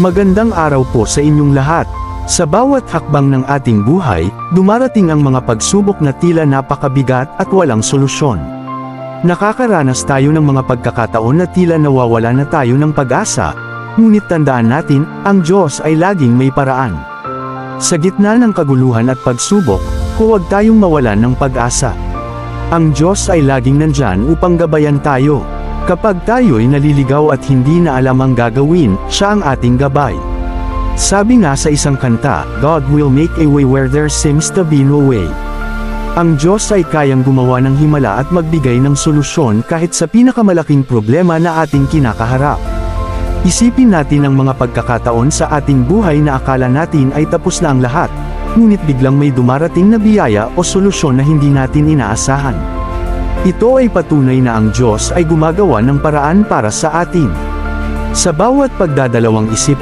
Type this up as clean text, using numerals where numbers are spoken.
Magandang araw po sa inyong lahat. Sa bawat hakbang ng ating buhay, dumarating ang mga pagsubok na tila napakabigat at walang solusyon. Nakakaranas tayo ng mga pagkakataon na tila nawawala na tayo ng pag-asa, ngunit tandaan natin, ang Diyos ay laging may paraan. Sa gitna ng kaguluhan at pagsubok, huwag tayong mawalan ng pag-asa. Ang Diyos ay laging nandyan upang gabayan tayo. Kapag tayo'y naliligaw at hindi na alam ang gagawin, siya ang ating gabay. Sabi nga sa isang kanta, God will make a way where there seems to be no way. Ang Diyos ay kayang gumawa ng himala at magbigay ng solusyon kahit sa pinakamalaking problema na ating kinakaharap. Isipin natin ang mga pagkakataon sa ating buhay na akala natin ay tapos na ang lahat, ngunit biglang may dumarating na biyaya o solusyon na hindi natin inaasahan. Ito ay patunay na ang Diyos ay gumagawa ng paraan para sa atin. Sa bawat pagdadalawang isip at